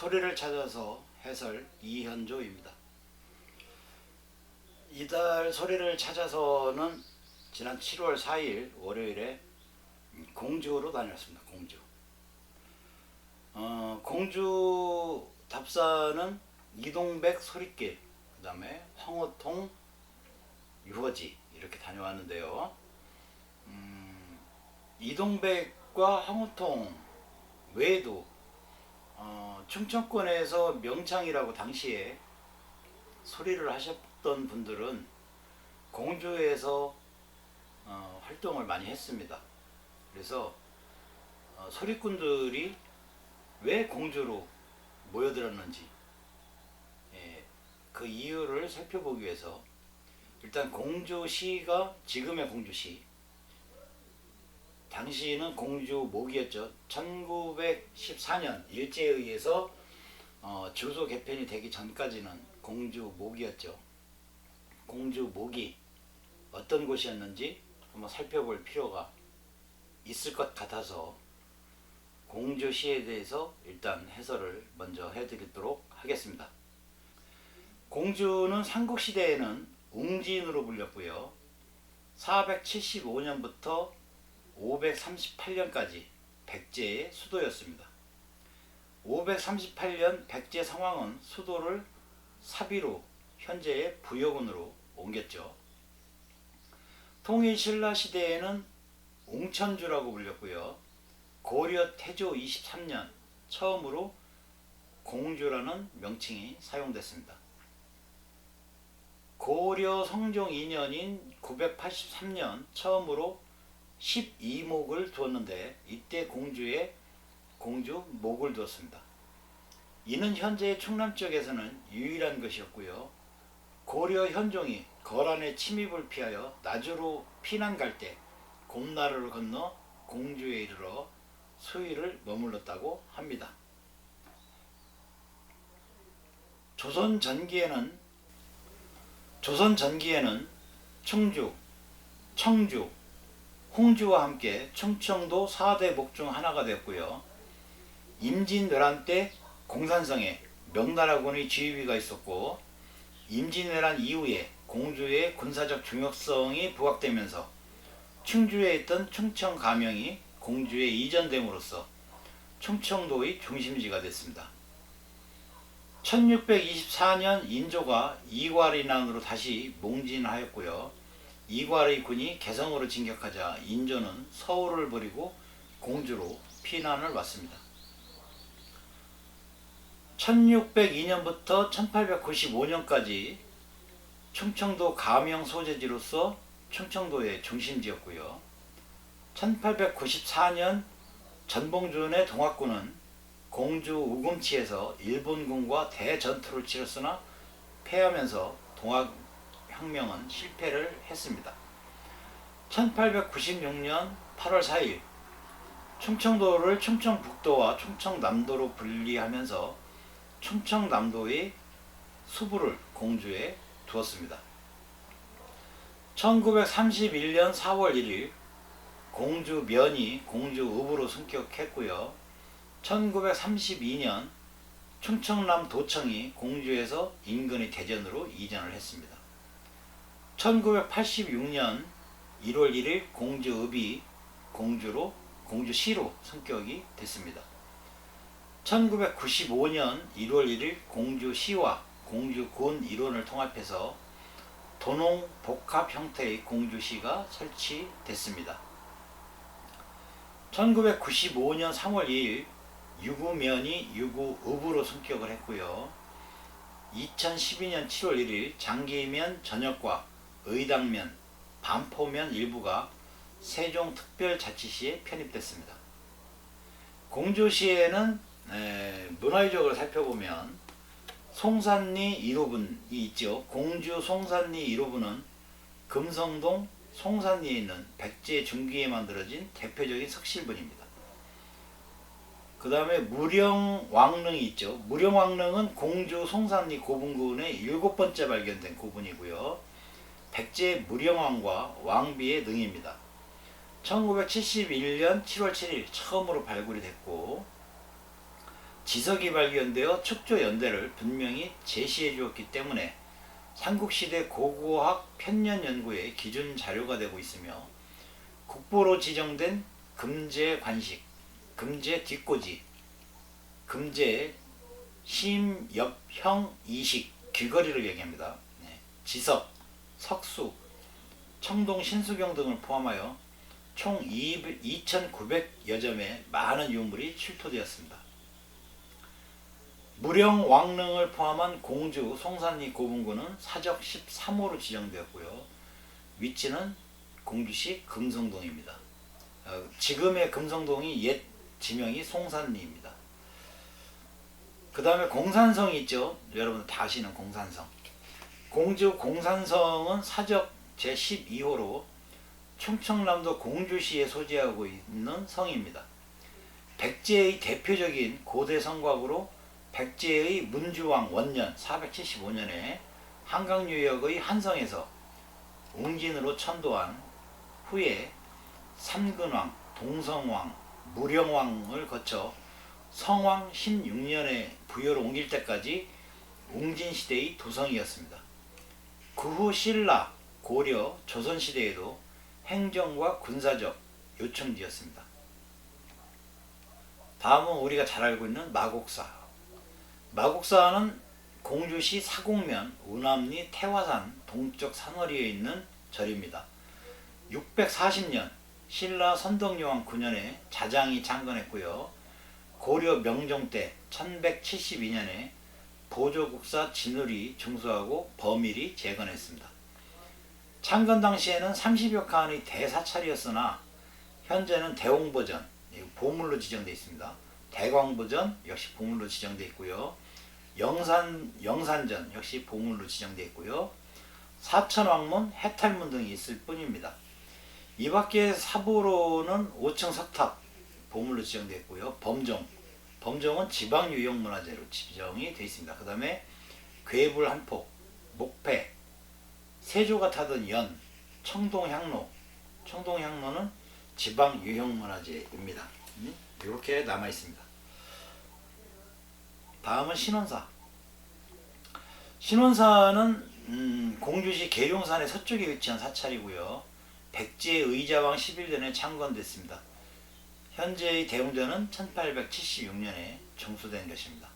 소리를 찾아서 해설 이현조입니다. 이달 소리를 찾아서는 지난 7월 4일 월요일에 공주로 다녔습니다. 공주 답사는 이동백 소리길, 그 다음에 황호통 유허지 이렇게 다녀왔는데요. 이동백과 황호통 외에도 충청권에서 명창이라고 당시에 소리를 하셨던 분들은 공주에서 활동을 많이 했습니다. 그래서 소리꾼들이 왜 공주로 모여들었는지 그 이유를 살펴보기 위해서 일단 공주시가 지금의 공주시, 당시는 공주목이었죠. 1914년 일제에 의해서 주소 개편이 되기 전까지는 공주목이었죠. 공주목이 어떤 곳이었는지 한번 살펴볼 필요가 있을 것 같아서 공주시에 대해서 일단 해설을 먼저 해드리도록 하겠습니다. 공주는 삼국시대에는 웅진으로 불렸고요. 475년부터 538년까지 백제의 수도였습니다. 538년 백제 상황은 수도를 사비로 현재의 부여군으로 옮겼죠. 통일신라 시대에는 웅천주라고 불렸고요. 고려 태조 23년 처음으로 공주라는 명칭이 사용됐습니다. 고려 성종 2년인 983년 처음으로 12목을 두었는데 이때 공주에 공주목을 두었습니다. 이는 현재의 충남 지역에서는 유일한 것이었고요. 고려 현종이 거란의 침입을 피하여 나주로 피난 갈 때 곰나루를 건너 공주에 이르러 수일을 머물렀다고 합니다. 조선 전기에는 충주, 청주, 홍주와 함께 충청도 4대 목 중 하나가 되었고요. 임진왜란 때 공산성에 명나라군의 지휘비가 있었고, 임진왜란 이후에 공주의 군사적 중요성이 부각되면서 충주에 있던 충청 가명이 공주에 이전됨으로써 충청도의 중심지가 됐습니다. 1624년 인조가 이괄이난으로 다시 몽진하였고요. 이괄의 군이 개성으로 진격하자 인조는 서울을 버리고 공주로 피난을 왔습니다. 1602년부터 1895년까지 충청도 가명 소재지로서 충청도의 중심지였고요. 1894년 전봉준의 동학군은 공주 우금치에서 일본군과 대전투를 치렀으나 패하면서 동학혁명은 실패를 했습니다. 1896년 8월 4일 충청도를 충청북도와 충청남도로 분리하면서 충청남도의 수부를 공주에 두었습니다. 1931년 4월 1일 공주면이 공주읍으로 승격했고요. 1932년 충청남 도청이 공주에서 인근의 대전으로 이전을 했습니다. 1986년 1월 1일 공주읍이 공주시로 승격이 됐습니다. 1995년 1월 1일 공주시와 공주군 일원을 통합해서 도농 복합 형태의 공주시가 설치됐습니다. 1995년 3월 2일 유구면이 유구읍으로 승격을 했고요. 2012년 7월 1일 장기면 전역과 의당면, 반포면 일부가 세종특별자치시에 편입됐습니다. 공주시에는 문화유적을 살펴보면 송산리 1호분이 있죠. 공주 송산리 1호분은 금성동 송산리에 있는 백제 중기에 만들어진 대표적인 석실분입니다. 그 다음에 무령왕릉이 있죠. 무령왕릉은 공주 송산리 고분군의 7번째 발견된 고분이고요. 백제 무령왕과 왕비의 능입니다. 1971년 7월 7일 처음으로 발굴이 됐고, 지석이 발견되어 축조 연대를 분명히 제시해 주었기 때문에 삼국시대 고고학 편년 연구의 기준 자료가 되고 있으며 국보로 지정된 금제 관식, 금제 뒷꽂이, 금제 심엽형 이식 귀걸이를 얘기합니다. 지석, 석수, 청동 신수경 등을 포함하여 총 2,900여 점의 많은 유물이 출토되었습니다. 무령 왕릉을 포함한 공주 송산리 고분군은 사적 13호로 지정되었고요. 위치는 공주시 금성동입니다. 지금의 금성동이 옛 지명이 송산리입니다. 그 다음에 공산성이 있죠. 여러분 다 아시는 공산성. 공주 공산성은 사적 제12호로 충청남도 공주시에 소재하고 있는 성입니다. 백제의 대표적인 고대 성곽으로 백제의 문주왕 원년 475년에 한강유역의 한성에서 웅진으로 천도한 후에 삼근왕, 동성왕, 무령왕을 거쳐 성왕 16년에 부여로 옮길 때까지 웅진시대의 도성이었습니다. 그 후 신라, 고려, 조선시대에도 행정과 군사적 요충지였습니다. 다음은 우리가 잘 알고 있는 마곡사. 마곡사는 공주시 사곡면 우남리 태화산 동쪽 산허리에 있는 절입니다. 640년 신라 선덕여왕 9년에 자장이 창건했고요. 고려 명종 때 1172년에 보조국사 진울이 중수하고 범일이 재건했습니다. 창건 당시에는 30여 칸의 대사찰이었으나 현재는 대홍보전, 보물로 지정되어 있습니다. 대광보전 역시 보물로 지정되어 있고요. 영산전 역시 보물로 지정되어 있고요. 사천왕문, 해탈문 등이 있을 뿐입니다. 이 밖에 사보로는 5층 석탑 보물로 지정되어 있고요. 범종은 지방유형문화재로 지정이 되어 있습니다. 그 다음에 괴불 한폭, 목패, 세조가 타던 연, 청동향로는 지방유형문화재입니다. 이렇게 남아 있습니다. 다음은 신원사. 신원사는 공주시 계룡산의 서쪽에 위치한 사찰이고요. 백제 의자왕 11년에 창건됐습니다. 현재의 대웅전은 1876년에 종수된 것입니다.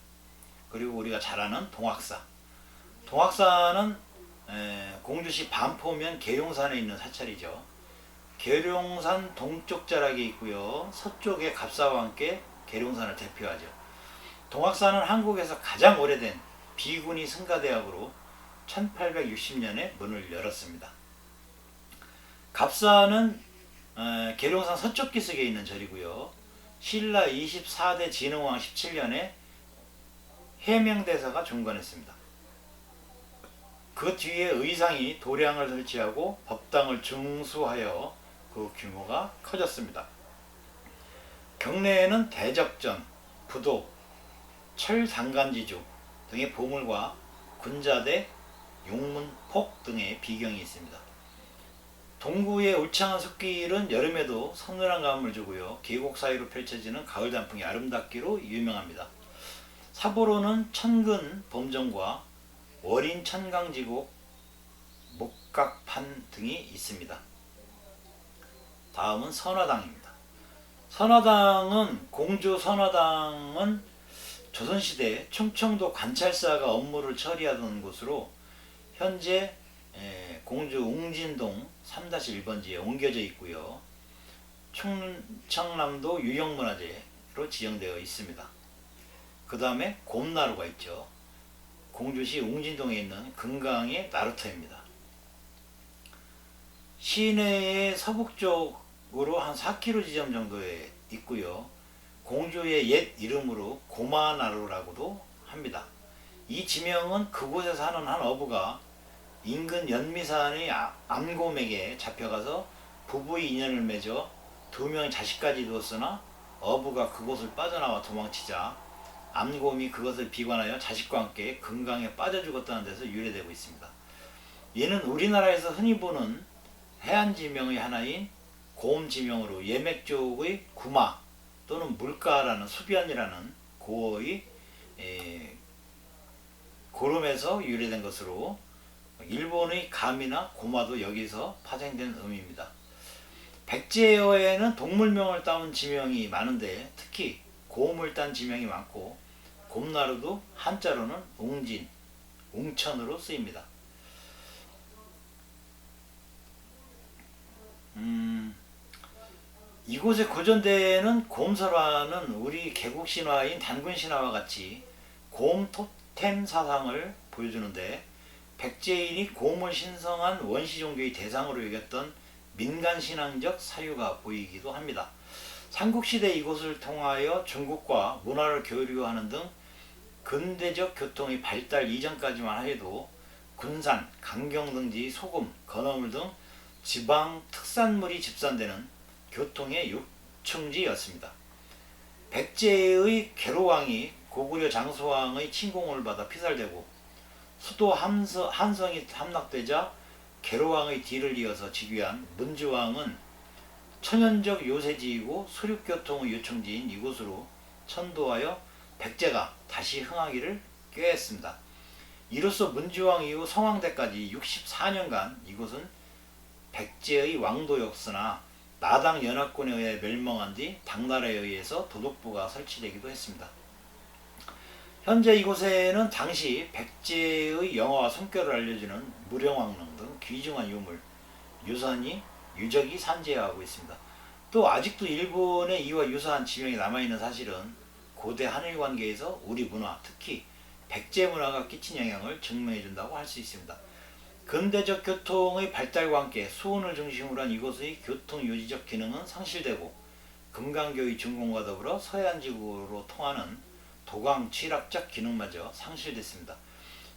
그리고 우리가 잘 아는 동학사. 동학사는 공주시 반포면 계룡산에 있는 사찰이죠. 계룡산 동쪽 자락에 있고요. 서쪽에 갑사와 함께 계룡산을 대표하죠. 동학사는 한국에서 가장 오래된 비구니 승가대학으로 1860년에 문을 열었습니다. 갑사는 계룡산 서쪽 기슭에 있는 절이고요. 신라 24대 진흥왕 17년에 해명대사가 종건했습니다. 그 뒤에 의상이 도량을 설치하고 법당을 중수하여 그 규모가 커졌습니다. 경내에는 대적전, 부도, 철상간지주 등의 보물과 군자대, 용문폭 등의 비경이 있습니다. 동구의 울창한 숲길은 여름에도 서늘한 감을 주고요. 계곡 사이로 펼쳐지는 가을 단풍이 아름답기로 유명합니다. 사보로는 천근 범정과 월인 천강지곡, 목각판 등이 있습니다. 다음은 선화당입니다. 공주 선화당은 조선시대 충청도 관찰사가 업무를 처리하던 곳으로 현재 공주 웅진동 3-1번지에 옮겨져 있고요. 충청남도 유형문화재로 지정되어 있습니다. 그 다음에 곰나루가 있죠. 공주시 웅진동에 있는 금강의 나루터입니다. 시내의 서북쪽으로 한 4km 지점 정도에 있고요. 공주의 옛 이름으로 고마나루라고도 합니다. 이 지명은 그곳에 사는 한 어부가 인근 연미산의 암곰에게 잡혀가서 부부의 인연을 맺어 2명의 자식까지 두었으나 어부가 그곳을 빠져나와 도망치자 암곰이 그것을 비관하여 자식과 함께 금강에 빠져 죽었다는 데서 유래되고 있습니다. 얘는 우리나라에서 흔히 보는 해안지명의 하나인 고음지명으로 예맥 쪽의 구마 또는 물가라는 수변이라는 고어의 고름에서 유래된 것으로 일본의 감이나 고마도 여기서 파생된 의미입니다. 백제어에는 동물명을 따온 지명이 많은데 특히 곰을 딴 지명이 많고 곰나루도 한자로는 웅진, 웅천으로 쓰입니다. 이곳의 고전대에는 곰설화는 우리 개국신화인 단군신화와 같이 곰 토템 사상을 보여주는데 백제인이 곰을 신성한 원시종교의 대상으로 여겼던 민간신앙적 사유가 보이기도 합니다. 삼국시대 이곳을 통하여 중국과 문화를 교류하는 등 근대적 교통의 발달 이전까지만 해도 군산, 강경 등지 소금, 건어물 등 지방 특산물이 집산되는 교통의 요충지였습니다. 백제의 계로왕이 고구려 장소왕의 침공을 받아 피살되고 수도 한성이 함락되자 계로왕의 뒤를 이어서 즉위한 문주왕은 천연적 요새지이고 수륙교통의 요충지인 이곳으로 천도하여 백제가 다시 흥하기를 꾀했습니다. 이로써 문주왕 이후 성황대까지 64년간 이곳은 백제의 왕도였으나 나당 연합군에 의해 멸망한 뒤 당나라에 의해서 도독부가 설치되기도 했습니다. 현재 이곳에는 당시 백제의 영화와 성격을 알려주는 무령왕릉 등 귀중한 유물, 유산이 유적이 산재하고 있습니다. 또 아직도 일본의 이와 유사한 지명이 남아있는 사실은 고대 한일 관계에서 우리 문화, 특히 백제 문화가 끼친 영향을 증명해준다고 할 수 있습니다. 근대적 교통의 발달과 함께 수원을 중심으로 한 이곳의 교통 유지적 기능은 상실되고 금강교의 증공과 더불어 서해안지구로 통하는 도강 취락적 기능마저 상실됐습니다.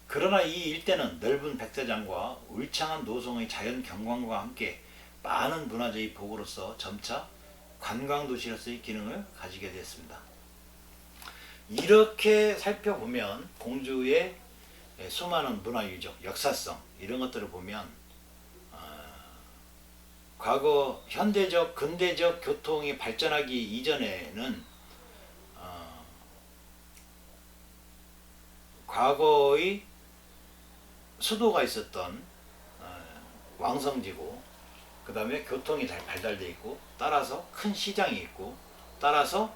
그러나 이 일대는 넓은 백사장과 울창한 노송의 자연 경관과 함께 많은 문화재의 보고로서 점차 관광도시로서의 기능을 가지게 되었습니다. 이렇게 살펴보면 공주의 수많은 문화유적, 역사성 이런 것들을 보면 과거 현대적, 근대적 교통이 발전하기 이전에는 과거의 수도가 있었던 왕성지고 그 다음에 교통이 잘 발달되어 있고 따라서 큰 시장이 있고 따라서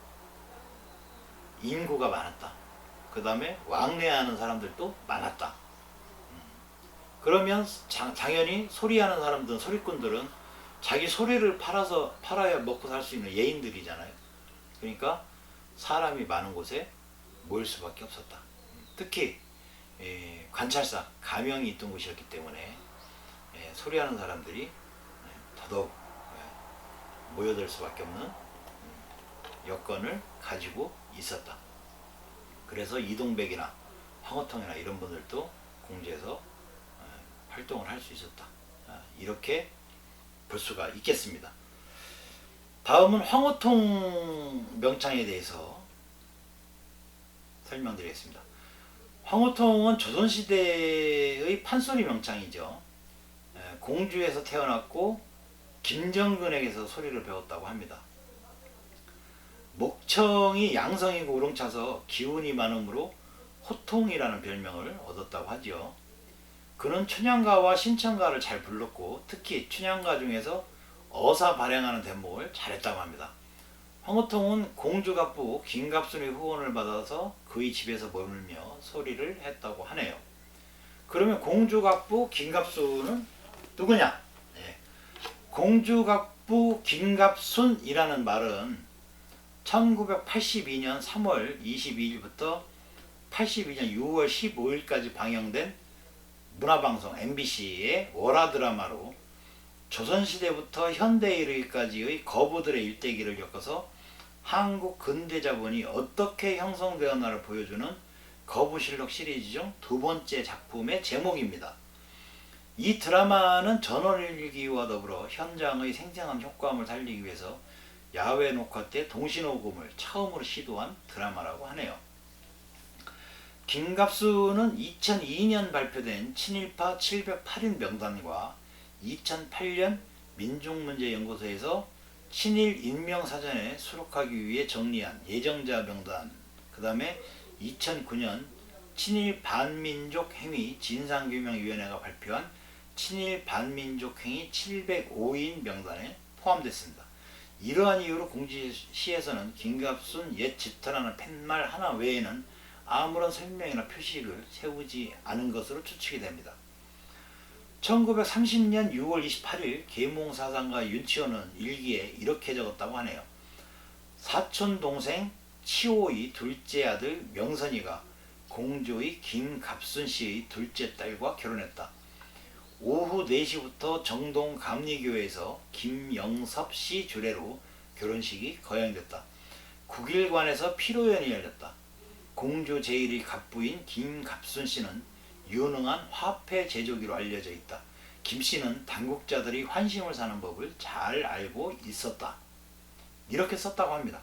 인구가 많았다. 그 다음에 왕래하는 사람들도 많았다. 그러면 당연히 소리하는 사람들은 소리꾼들은 자기 소리를 팔아야 먹고 살 수 있는 예인들이잖아요. 그러니까 사람이 많은 곳에 모일 수밖에 없었다. 특히 관찰사, 가명이 있던 곳이었기 때문에 소리하는 사람들이 더더욱 모여들 수밖에 없는 여건을 가지고 있었다. 그래서 이동백이나 황호통이나 이런 분들도 공주에서 활동을 할 수 있었다. 이렇게 볼 수가 있겠습니다. 다음은 황호통 명창에 대해서 설명드리겠습니다. 황호통은 조선시대의 판소리 명창이죠. 공주에서 태어났고 김정근에게서 소리를 배웠다고 합니다. 목청이 양성이고 우렁차서 기운이 많으므로 호통이라는 별명을 얻었다고 하지요. 그는 춘향가와 신청가를 잘 불렀고 특히 춘향가 중에서 어사 발행하는 대목을 잘했다고 합니다. 황호통은 공주갑부 김갑순의 후원을 받아서 그의 집에서 머물며 소리를 했다고 하네요. 그러면 공주갑부 김갑순은 누구냐? 공주갑부 김갑순이라는 말은 1982년 3월 22일부터 82년 6월 15일까지 방영된 문화방송 MBC의 월화 드라마로 조선시대부터 현대에 이르기까지의 거부들의 일대기를 엮어서 한국 근대자본이 어떻게 형성되었나를 보여주는 거부실록 시리즈 중 두 번째 작품의 제목입니다. 이 드라마는 전원일기와 더불어 현장의 생생한 효과음을 살리기 위해서 야외 녹화 때 동시녹음을 처음으로 시도한 드라마라고 하네요. 김갑수는 2002년 발표된 친일파 708인 명단과 2008년 민중문제연구소에서 친일 인명사전에 수록하기 위해 정리한 예정자 명단 그 다음에 2009년 친일 반민족 행위 진상규명위원회가 발표한 친일 반민족 행위 705인 명단에 포함됐습니다. 이러한 이유로 공주시에서는 김갑순 옛 집터라는 팻말 하나 외에는 아무런 설명이나 표식을 세우지 않은 것으로 추측이 됩니다. 1930년 6월 28일 계몽사상가 윤치호는 일기에 이렇게 적었다고 하네요. 사촌 동생 치호의 둘째 아들 명선이가 공조의 김갑순 씨의 둘째 딸과 결혼했다. 오후 4시부터 정동 감리교회에서 김영섭 씨 주례로 결혼식이 거행됐다. 국일관에서 피로연이 열렸다. 공조 제1의 갑부인 김갑순 씨는 유능한 화폐 제조기로 알려져 있다. 김 씨는 당국자들이 환심을 사는 법을 잘 알고 있었다. 이렇게 썼다고 합니다.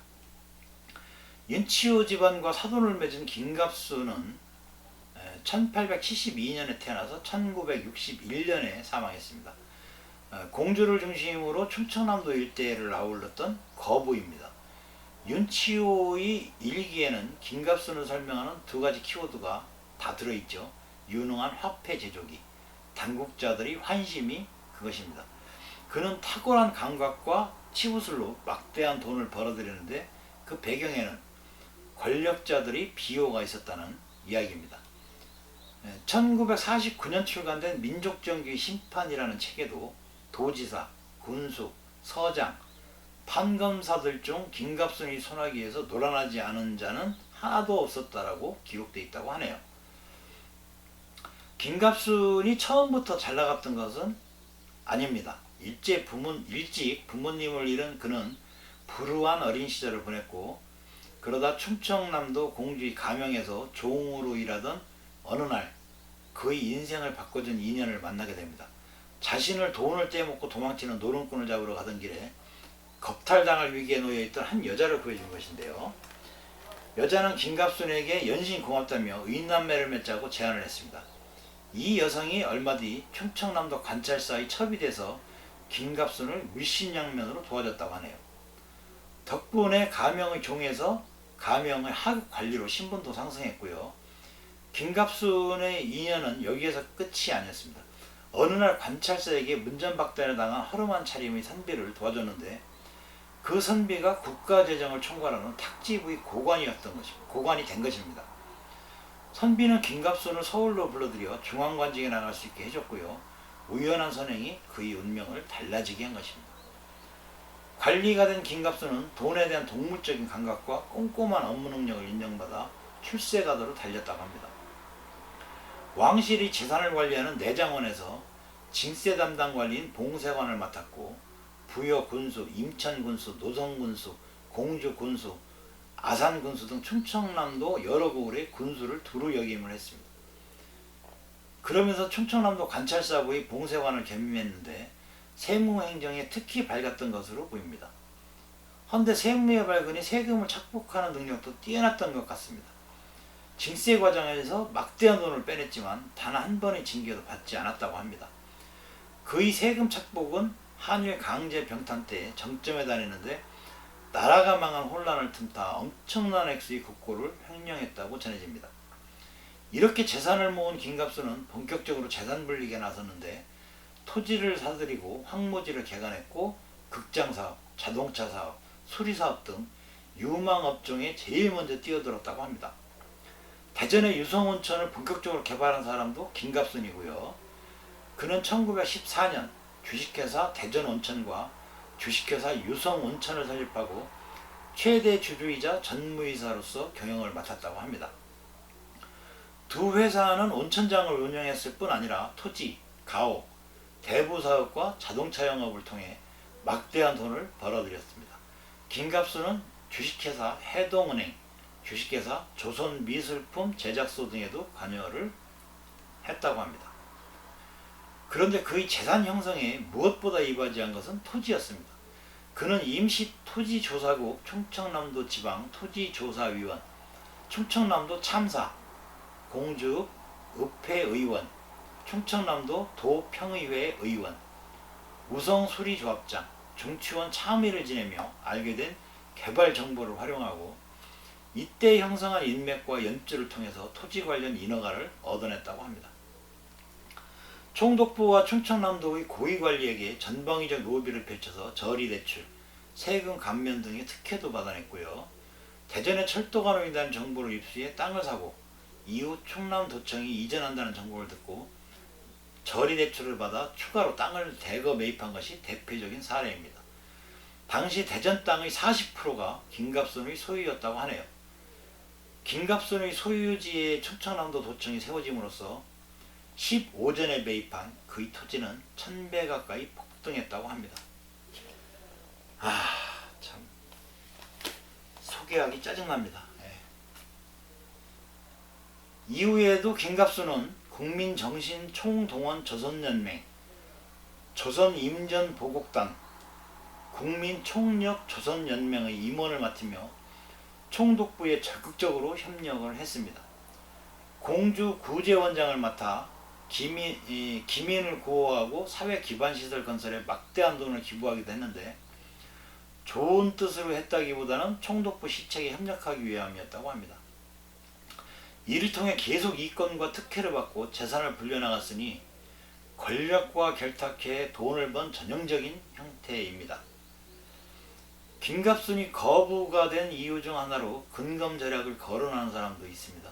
윤치호 집안과 사돈을 맺은 김갑순은 1872년에 태어나서 1961년에 사망했습니다. 공주를 중심으로 충청남도 일대를 아울렀던 거부입니다. 윤치호의 일기에는 김갑순을 설명하는 두 가지 키워드가 다 들어있죠. 유능한 화폐 제조기, 당국자들이 환심이 그것입니다. 그는 탁월한 감각과 치부술로 막대한 돈을 벌어들이는데 그 배경에는 권력자들이 비호가 있었다는 이야기입니다. 1949년 출간된 민족정규 심판이라는 책에도 도지사, 군수, 서장, 판검사들 중 김갑순이 손아귀에서 노란하지 않은 자는 하나도 없었다라고 기록되어 있다고 하네요. 김갑순이 처음부터 잘 나갔던 것은 아닙니다. 일찍 부모님을 잃은 그는 불우한 어린 시절을 보냈고, 그러다 충청남도 공주의 가명에서 종으로 일하던 어느 날 그의 인생을 바꿔준 인연을 만나게 됩니다. 자신을 돈을 떼먹고 도망치는 노름꾼을 잡으러 가던 길에 겁탈당할 위기에 놓여있던 한 여자를 구해준 것인데요. 여자는 김갑순에게 연신 고맙다며 의남매를 맺자고 제안을 했습니다. 이 여성이 얼마 뒤 충청남도 관찰사의 첩이 돼서 김갑순을 물신양면으로 도와줬다고 하네요. 덕분에 가명의 종에서 가명의 하급 관리로 신분도 상승했고요. 김갑순의 인연은 여기에서 끝이 아니었습니다. 어느 날 관찰사에게 문전박대를 당한 허름한 차림의 선비를 도와줬는데 그 선비가 국가재정을 총괄하는 탁지부의 고관이 된 것입니다. 선비는 김갑순을 서울로 불러들여 중앙관직에 나갈 수 있게 해줬고요. 우연한 선행이 그의 운명을 달라지게 한 것입니다. 관리가 된 김갑순은 돈에 대한 동물적인 감각과 꼼꼼한 업무 능력을 인정받아 출세가도로 달렸다고 합니다. 왕실이 재산을 관리하는 내장원에서 징세 담당 관리인 봉세관을 맡았고, 부여군수, 임천군수, 노성군수, 공주군수, 아산군수 등 충청남도 여러 고을의 군수를 두루 역임을 했습니다. 그러면서 충청남도 관찰사부의 봉세관을 겸임했는데 세무행정에 특히 밝았던 것으로 보입니다. 헌데 세무의 발근이 세금을 착복하는 능력도 뛰어났던 것 같습니다. 징세 과정에서 막대한 돈을 빼냈지만 단 한 번의 징계도 받지 않았다고 합니다. 그의 세금 착복은 한일 강제 병탄 때 정점에 달했는데 나라가 망한 혼란을 틈타 엄청난 액수의 국고를 횡령했다고 전해집니다. 이렇게 재산을 모은 김갑순은 본격적으로 재산 불리기에 나섰는데 토지를 사들이고 황무지를 개간했고 극장사업, 자동차사업, 수리사업 등 유망업종에 제일 먼저 뛰어들었다고 합니다. 대전의 유성온천을 본격적으로 개발한 사람도 김갑순이고요. 그는 1914년 주식회사 대전온천과 주식회사 유성온천을 설립하고 최대 주주이자 전무이사로서 경영을 맡았다고 합니다. 두 회사는 온천장을 운영했을 뿐 아니라 토지, 가옥, 대부사업과 자동차 영업을 통해 막대한 돈을 벌어들였습니다. 김갑순은 주식회사 해동은행, 주식회사 조선미술품 제작소 등에도 관여를 했다고 합니다. 그런데 그의 재산 형성에 무엇보다 이바지한 것은 토지였습니다. 그는 임시 토지조사국 충청남도 지방 토지조사위원, 충청남도 참사, 공주 읍회의원, 충청남도 도평의회 의원, 우성수리조합장, 중취원 참의를 지내며 알게 된 개발 정보를 활용하고 이때 형성한 인맥과 연주를 통해서 토지 관련 인허가를 얻어냈다고 합니다. 총독부와 충청남도의 고위관리에게 전방위적 로비를 펼쳐서 저리대출, 세금 감면 등의 특혜도 받아냈고요. 대전에 철도가 놓인다는 정보를 입수해 땅을 사고 이후 충남도청이 이전한다는 정보를 듣고 저리대출을 받아 추가로 땅을 대거 매입한 것이 대표적인 사례입니다. 당시 대전 땅의 40%가 김갑순의 소유였다고 하네요. 김갑순의 소유지에 충청남도 도청이 세워짐으로써 15전에 매입한 그의 토지는 1000배 가까이 폭등했다고 합니다. 참 소개하기 짜증납니다. 이후에도 김갑순은 국민정신총동원 조선연맹, 조선임전보국당, 국민총력조선연맹의 임원을 맡으며 총독부에 적극적으로 협력을 했습니다. 공주 구제원장을 맡아 기민을 구호하고 사회 기반시설 건설에 막대한 돈을 기부하기도 했는데 좋은 뜻으로 했다기보다는 총독부 시책에 협력하기 위함이었다고 합니다. 이를 통해 계속 이권과 특혜를 받고 재산을 불려나갔으니 권력과 결탁해 돈을 번 전형적인 형태입니다. 김갑순이 거부가 된 이유 중 하나로 근검절약을 거론하는 사람도 있습니다.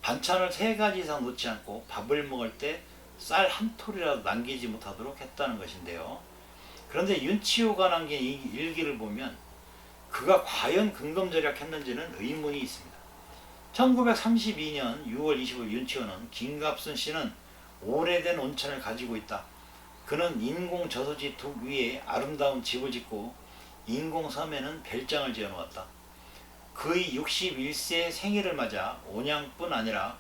반찬을 3가지 이상 놓지 않고 밥을 먹을 때 쌀 한 톨이라도 남기지 못하도록 했다는 것인데요. 그런데 윤치호가 남긴 이 일기를 보면 그가 과연 근검절약했는지는 의문이 있습니다. 1932년 6월 20일 윤치호는 김갑순 씨는 오래된 온천을 가지고 있다. 그는 인공 저수지 둑 위에 아름다운 집을 짓고 인공 섬에는 별장을 지어 놓았다. 그의 61세 생일을 맞아 온양뿐 아니라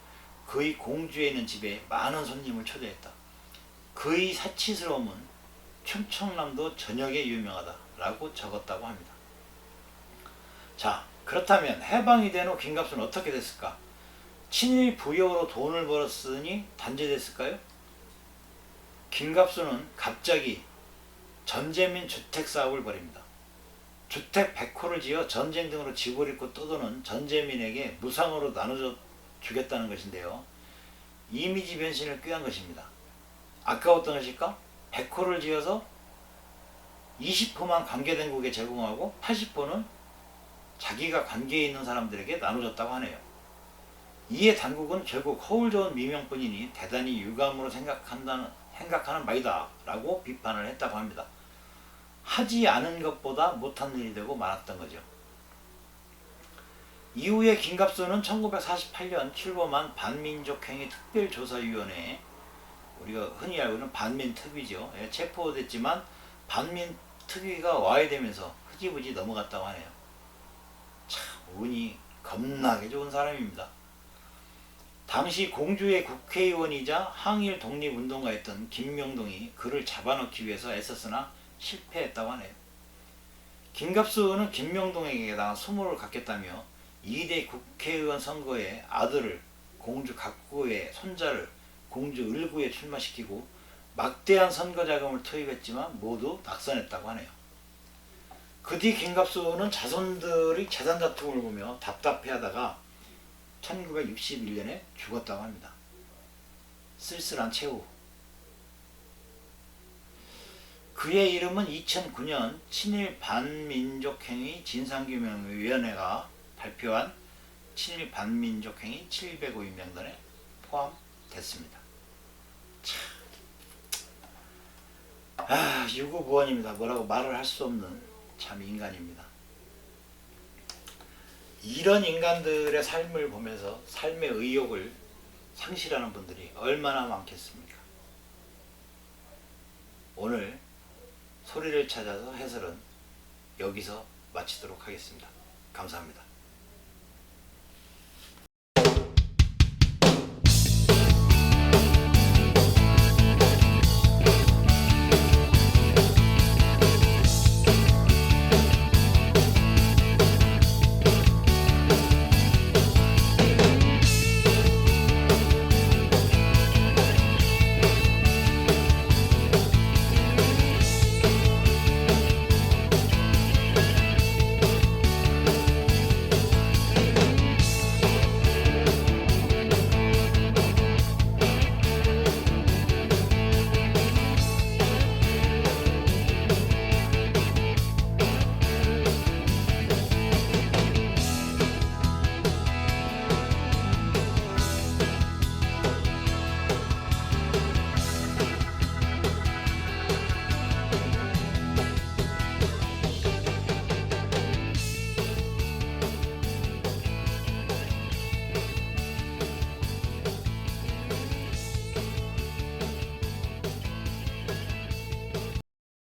그의 공주에 있는 집에 많은 손님을 초대했다. 그의 사치스러움은 충청남도 전역에 유명하다 라고 적었다고 합니다. 자, 그렇다면 해방이 된 후 김갑순은 어떻게 됐을까? 친일 부역으로 돈을 벌었으니 단죄됐을까요? 김갑순은 갑자기 전재민 주택 사업을 벌입니다. 주택 100호를 지어 전쟁 등으로 집을 잃고 떠도는 전재민에게 무상으로 나눠줘 주겠다는 것인데요. 이미지 변신을 꾀한 것입니다. 아까웠던 것일까? 100호를 지어서 20호만 관계당국에 제공하고 80호는 자기가 관계에 있는 사람들에게 나눠줬다고 하네요. 이에 당국은 결국 허울 좋은 미명뿐이니 대단히 유감으로 생각하는 바이다 라고 비판을 했다고 합니다. 하지 않은 것보다 못한 일이 되고 말았던 거죠. 이후에 김갑순은 1948년 출범한 반민족행위 특별조사위원회에 우리가 흔히 알고 있는 반민특위죠. 체포됐지만 반민특위가 와해되면서 흐지부지 넘어갔다고 하네요. 참 운이 겁나게 좋은 사람입니다. 당시 공주의 국회의원이자 항일 독립운동가였던 김명동이 그를 잡아넣기 위해서 애썼으나 실패했다고 하네요. 김갑순은 김명동에게 당한 수모를 갖겠다며 2대 국회의원 선거에 아들을 공주 각구의 손자를 공주 을구에 출마시키고 막대한 선거자금을 투입했지만 모두 낙선했다고 하네요. 그 뒤 김갑순은 자손들의 재산 다툼을 보며 답답해하다가 1961년에 죽었다고 합니다. 쓸쓸한 최후. 그의 이름은 2009년 친일 반민족행위 진상규명위원회가 발표한 친일 반민족행위 705인 명단에 포함됐습니다. 유구무원입니다. 뭐라고 말을 할 수 없는 참 인간입니다. 이런 인간들의 삶을 보면서 삶의 의욕을 상실하는 분들이 얼마나 많겠습니까? 오늘 소리를 찾아서 해설은 여기서 마치도록 하겠습니다. 감사합니다.